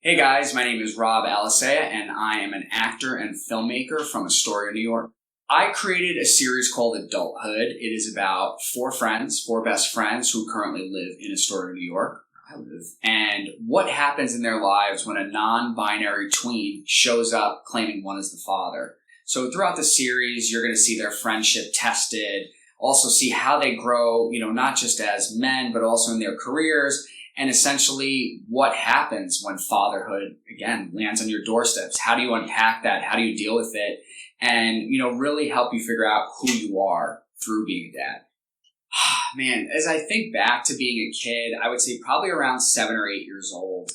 Hey guys, my name is Rob Alicea, and I am an actor and filmmaker from Astoria, New York. I created a series called Adulthood. It is about four best friends who currently live in Astoria, New York, where I live, and what happens in their lives when a non-binary tween shows up claiming one is the father. So throughout the series, you're going to see their friendship tested, also see how they grow, not just as men, but also in their careers, and essentially what happens when fatherhood, again, lands on your doorsteps. How do you unpack that? How do you deal with it? And, really help you figure out who you are through being a dad. Man, as I think back to being a kid, I would say probably around 7 or 8 years old.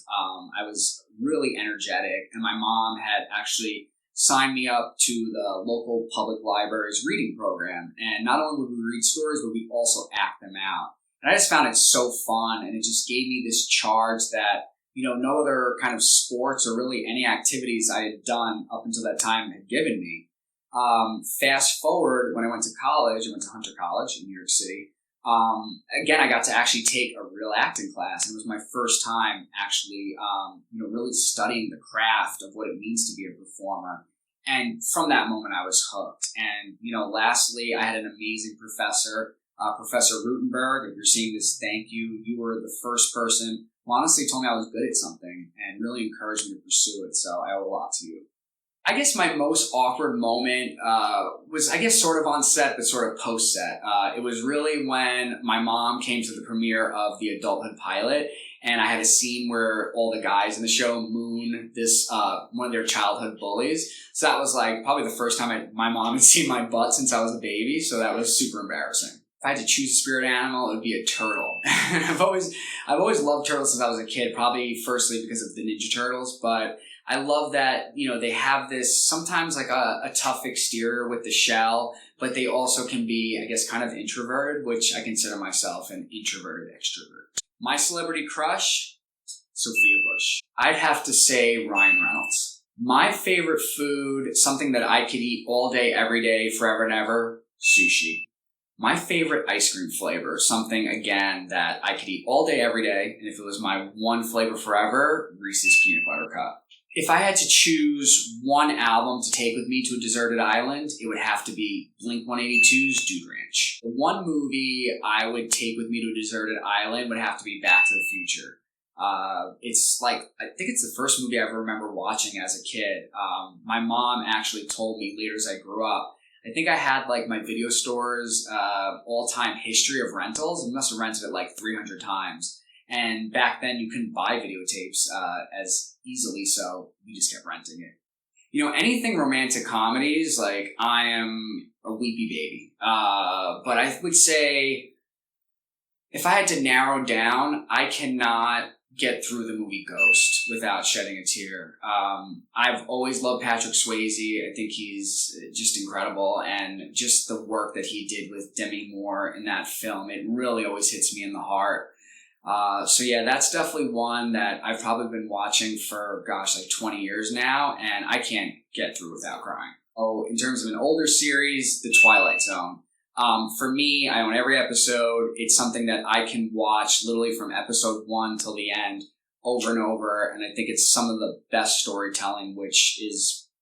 I was really energetic, and my mom had actually signed me up to the local public library's reading program. And not only would we read stories, but we also act them out. And I just found it so fun, and it just gave me this charge that, no other kind of sports or really any activities I had done up until that time had given me. Fast forward, when I went to college, I went to Hunter College in New York City. Again, I got to actually take a real acting class, and it was my first time actually, really studying the craft of what it means to be a performer. And from that moment, I was hooked. And, lastly, I had an amazing professor, Professor Rutenberg. If you're seeing this, thank you. You were the first person who honestly told me I was good at something and really encouraged me to pursue it. So I owe a lot to you. I guess my most awkward moment was, sort of on set, but sort of post set. It was really when my mom came to the premiere of the Adulthood pilot, and I had a scene where all the guys in the show moon this one of their childhood bullies. So that was like probably the first time my mom had seen my butt since I was a baby. So that was super embarrassing. If I had to choose a spirit animal, it would be a turtle. I've always loved turtles since I was a kid, probably firstly because of the Ninja Turtles, but I love that, they have this sometimes like a tough exterior with the shell, but they also can be, kind of introverted, which I consider myself an introverted extrovert. My celebrity crush, Sophia Bush. I'd have to say Ryan Reynolds. My favorite food, something that I could eat all day, every day, forever and ever, sushi. My favorite ice cream flavor, something, again, that I could eat all day, every day, and if it was my one flavor forever, Reese's Peanut Butter Cup. If I had to choose one album to take with me to a deserted island, it would have to be Blink-182's Dude Ranch. The one movie I would take with me to a deserted island would have to be Back to the Future. It's like, I think it's the first movie I ever remember watching as a kid. My mom actually told me later as I grew up, I think I had like my video store's all-time history of rentals. I must have rented it like 300 times. And back then you couldn't buy videotapes as easily, so we just kept renting it. Anything romantic comedies, like I am a weepy baby. But I would say if I had to narrow down, I cannot get through the movie Ghost without shedding a tear. I've always loved Patrick Swayze. I think he's just incredible, and just the work that he did with Demi Moore in that film, it really always hits me in the heart. So yeah, that's definitely one that I've probably been watching for, like 20 years now, and I can't get through without crying. Oh, in terms of an older series, The Twilight Zone. For me, I own every episode. It's something that I can watch literally from episode 1 till the end over and over. And I think it's some of the best storytelling, which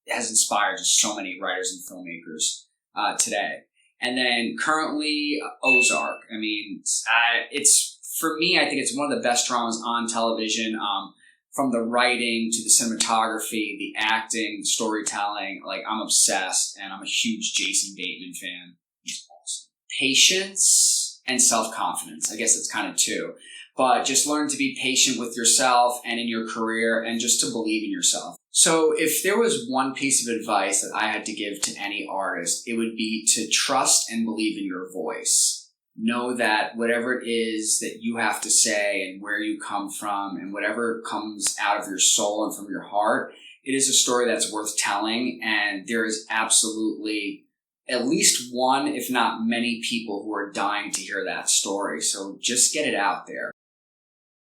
has inspired just so many writers and filmmakers today. And then currently Ozark. For me, I think it's one of the best dramas on television. From the writing to the cinematography, the acting, storytelling, I'm obsessed, and I'm a huge Jason Bateman fan. He's awesome. Patience and self-confidence. I guess it's kind of two. But just learn to be patient with yourself and in your career, and just to believe in yourself. So if there was one piece of advice that I had to give to any artist, it would be to trust and believe in your voice. Know that whatever it is that you have to say and where you come from and whatever comes out of your soul and from your heart, it is a story that's worth telling, and there is absolutely at least one, if not many people who are dying to hear that story. So just get it out there.